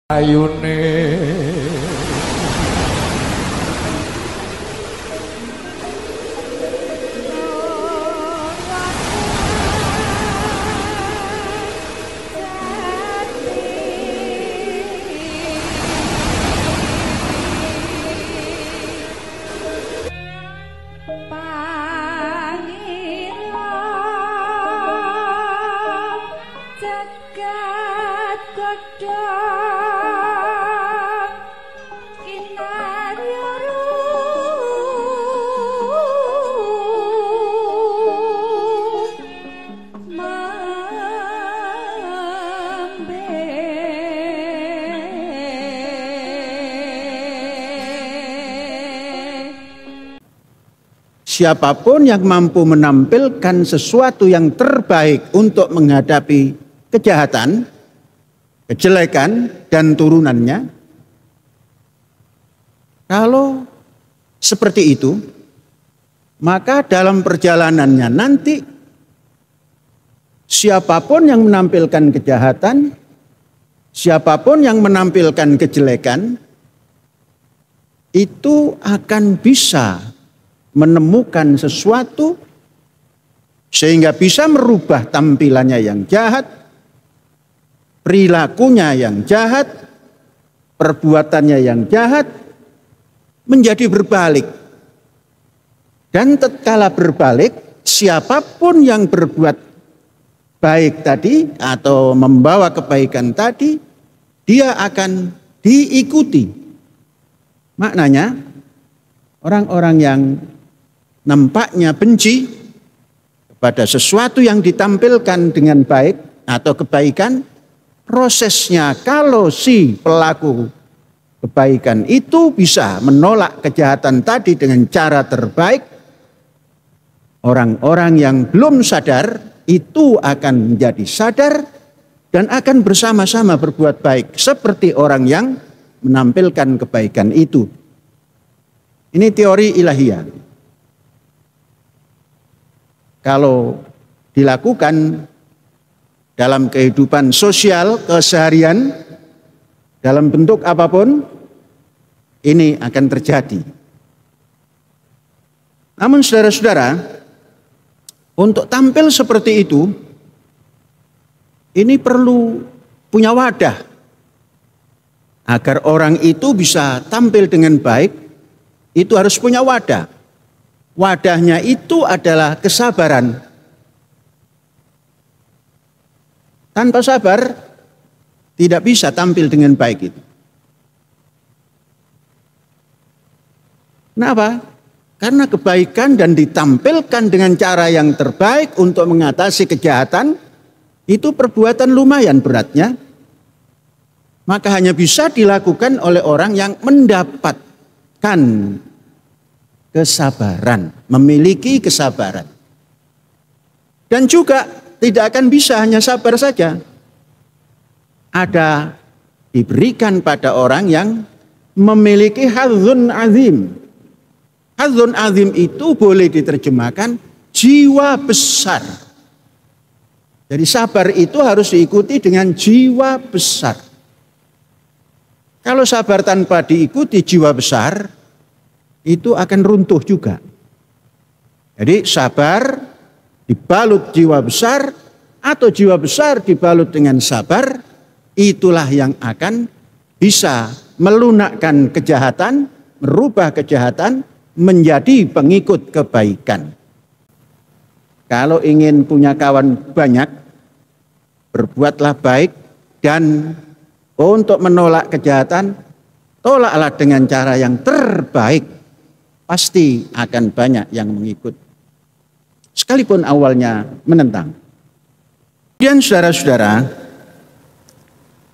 ayune siapapun yang mampu menampilkan sesuatu yang terbaik untuk menghadapi kejahatan, kejelekan, dan turunannya, kalau seperti itu, maka dalam perjalanannya nanti siapapun yang menampilkan kejahatan, siapapun yang menampilkan kejelekan, itu akan bisa menemukan sesuatu sehingga bisa merubah tampilannya yang jahat, perilakunya yang jahat, perbuatannya yang jahat menjadi berbalik. Dan tatkala berbalik, siapapun yang berbuat baik tadi atau membawa kebaikan tadi, dia akan diikuti. Maknanya orang-orang yang nampaknya benci kepada sesuatu yang ditampilkan dengan baik atau kebaikan, prosesnya kalau si pelaku kebaikan itu bisa menolak kejahatan tadi dengan cara terbaik, orang-orang yang belum sadar itu akan menjadi sadar dan akan bersama-sama berbuat baik seperti orang yang menampilkan kebaikan itu. Ini teori ilahiyah. Kalau dilakukan dalam kehidupan sosial keseharian, dalam bentuk apapun, ini akan terjadi. Namun saudara-saudara, untuk tampil seperti itu, ini perlu punya wadah. Agar orang itu bisa tampil dengan baik, itu harus punya wadah. Wadahnya itu adalah kesabaran. Tanpa sabar, tidak bisa tampil dengan baik itu. Kenapa? Karena kebaikan dan ditampilkan dengan cara yang terbaik untuk mengatasi kejahatan, itu perbuatan lumayan beratnya. Maka hanya bisa dilakukan oleh orang yang mendapatkan kesabaran, memiliki kesabaran. Dan juga tidak akan bisa hanya sabar saja. Ada diberikan pada orang yang memiliki hadzun azim. Hadzun azim itu boleh diterjemahkan jiwa besar. Jadi sabar itu harus diikuti dengan jiwa besar. Kalau sabar tanpa diikuti jiwa besar, itu akan runtuh juga. Jadi sabar dibalut jiwa besar atau jiwa besar dibalut dengan sabar, itulah yang akan bisa melunakkan kejahatan, merubah kejahatan menjadi pengikut kebaikan. Kalau ingin punya kawan banyak, berbuatlah baik, dan untuk menolak kejahatan, tolaklah dengan cara yang terbaik. Pasti akan banyak yang mengikut. Sekalipun awalnya menentang. Kemudian saudara-saudara,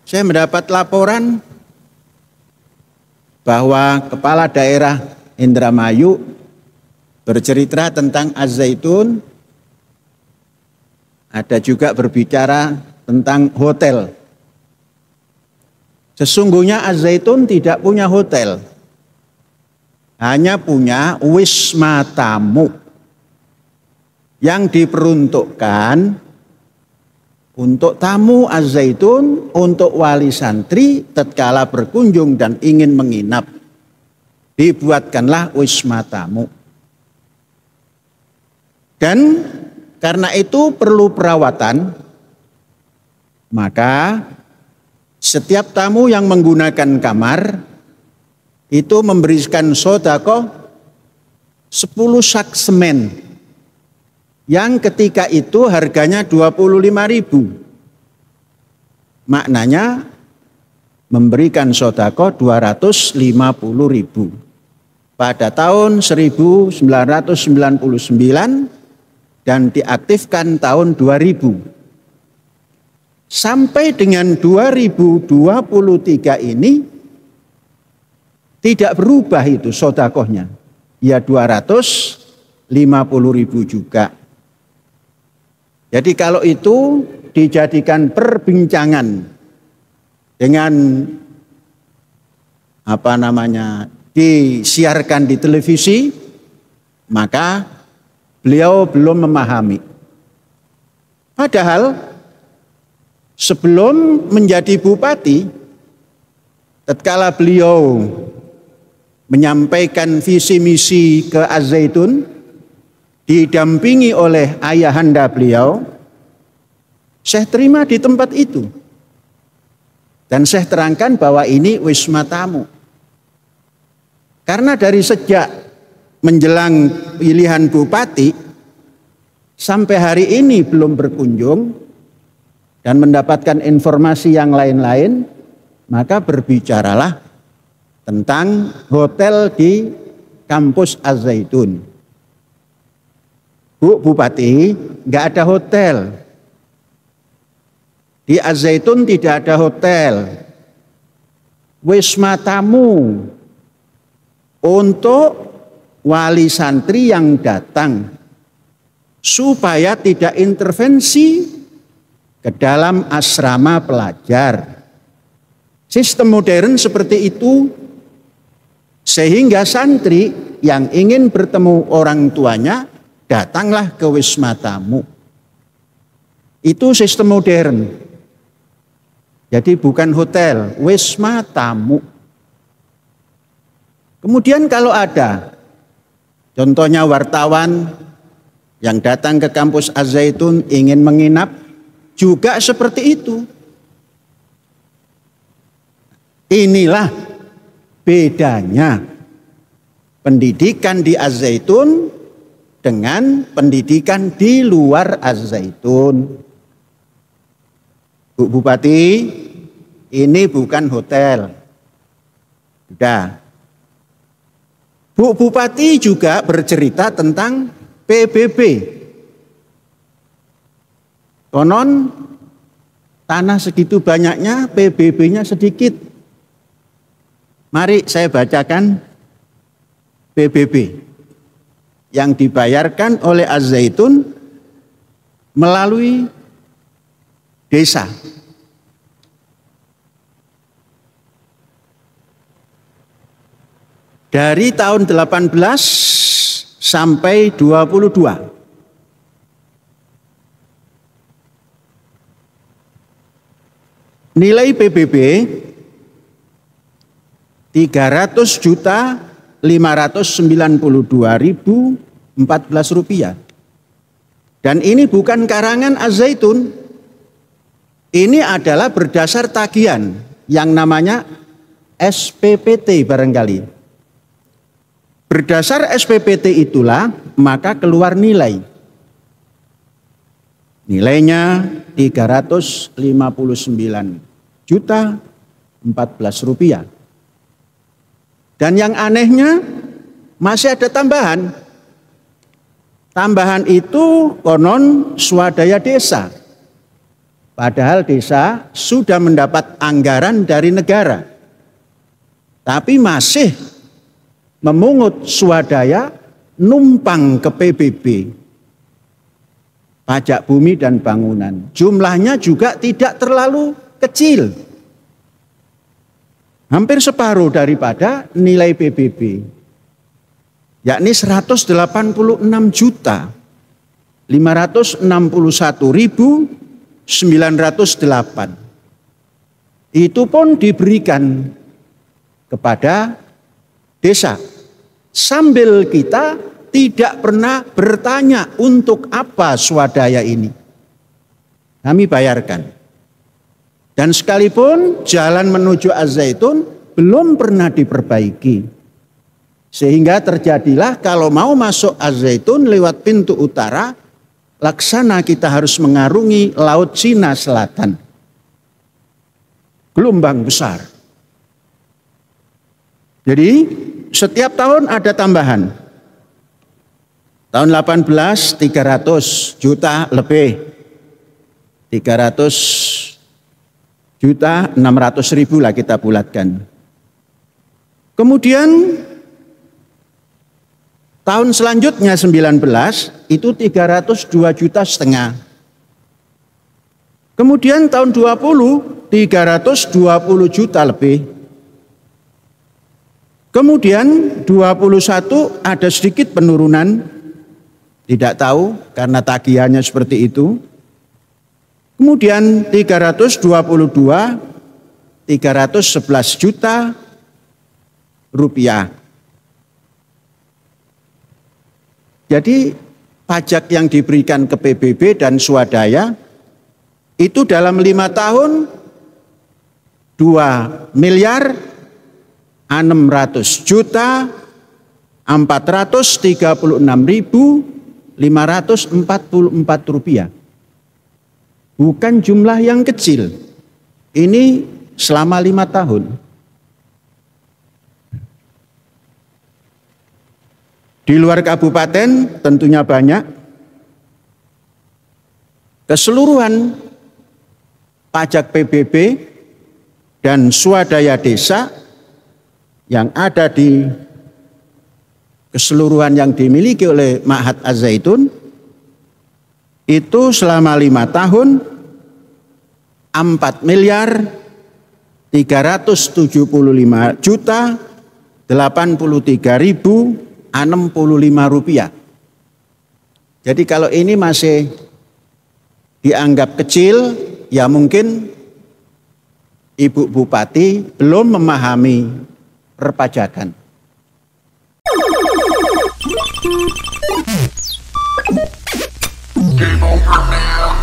saya mendapat laporan bahwa kepala daerah Indramayu bercerita tentang Az-Zaitun. Ada juga berbicara tentang hotel. Sesungguhnya Az-Zaitun tidak punya hotel. Hanya punya wisma tamu yang diperuntukkan untuk tamu Az-Zaitun, untuk wali santri tatkala berkunjung dan ingin menginap, dibuatkanlah wisma tamu. Dan karena itu perlu perawatan, maka setiap tamu yang menggunakan kamar itu memberikan sedekah 10 sak semen, yang ketika itu harganya 25.000. Maknanya memberikan sedekah 250.000 pada tahun 1999 dan diaktifkan tahun 2000. Sampai dengan 2023 ini tidak berubah itu sedekahnya. Ya 250.000 juga. Jadi kalau itu dijadikan perbincangan dengan disiarkan di televisi, maka beliau belum memahami. Padahal sebelum menjadi bupati, tatkala beliau menyampaikan visi misi ke Az-Zaitun, didampingi oleh ayahanda beliau, Syekh terima di tempat itu. Dan Syekh terangkan bahwa ini wisma tamu. Karena dari sejak menjelang pilihan bupati sampai hari ini belum berkunjung dan mendapatkan informasi yang lain-lain, maka berbicaralah tentang hotel di kampus Az-Zaitun. Bu Bupati, nggak ada hotel. Di Az-Zaitun tidak ada hotel. Wisma tamu untuk wali santri yang datang supaya tidak intervensi ke dalam asrama pelajar. Sistem modern seperti itu, sehingga santri yang ingin bertemu orang tuanya datanglah ke wisma tamu. Itu sistem modern. Jadi bukan hotel, wisma tamu. Kemudian kalau ada, contohnya wartawan yang datang ke kampus Az-Zaitun ingin menginap, juga seperti itu. Inilah bedanya pendidikan di Az-Zaitun dengan pendidikan di luar Az-Zaitun. Bu Bupati, ini bukan hotel. Sudah. Bu Bupati juga bercerita tentang PBB. Konon tanah segitu banyaknya, PBB-nya sedikit. Mari saya bacakan PBB yang dibayarkan oleh Az-Zaitun melalui desa. Dari tahun 18 sampai 22. Nilai PBB 300.592.014 rupiah. Dan ini bukan karangan Az-Zaitun. Ini adalah berdasar tagihan yang namanya SPPT barangkali. Berdasar SPPT itulah maka keluar nilai. Nilainya 359.014 rupiah. Dan yang anehnya masih ada tambahan. Tambahan itu konon swadaya desa. Padahal desa sudah mendapat anggaran dari negara. Tapi masih memungut swadaya numpang ke PBB. Pajak bumi dan bangunan. Jumlahnya juga tidak terlalu kecil. Hampir separuh daripada nilai PBB. Yakni 186.561.000 Itu pun diberikan kepada desa. Sambil kita tidak pernah bertanya untuk apa swadaya ini. Kami bayarkan. Dan sekalipun jalan menuju Az-Zaitun belum pernah diperbaiki. Sehingga terjadilah kalau mau masuk Az-Zaitun lewat pintu utara, laksana kita harus mengarungi Laut Cina Selatan. Gelombang besar. Jadi setiap tahun ada tambahan. Tahun 18 300 juta lebih. 300 juta 600 ribu lah kita bulatkan. Kemudian tahun selanjutnya 19 itu 302 juta setengah. Kemudian tahun 20 320 juta lebih. Kemudian 21 ada sedikit penurunan, tidak tahu karena tagihannya seperti itu. Kemudian 322 311 juta rupiah. Jadi pajak yang diberikan ke PBB dan swadaya itu dalam 5 tahun 2 miliar 600 juta 436.544 rupiah. Bukan jumlah yang kecil. Ini selama 5 tahun. Di luar kabupaten tentunya banyak. Keseluruhan pajak PBB dan swadaya desa yang ada di keseluruhan yang dimiliki oleh Ma'had Az-Zaitun itu selama 5 tahun 4 miliar 375 juta 83.065 rupiah. Jadi kalau ini masih dianggap kecil, ya mungkin Ibu Bupati belum memahami perpajakan. Game over, man.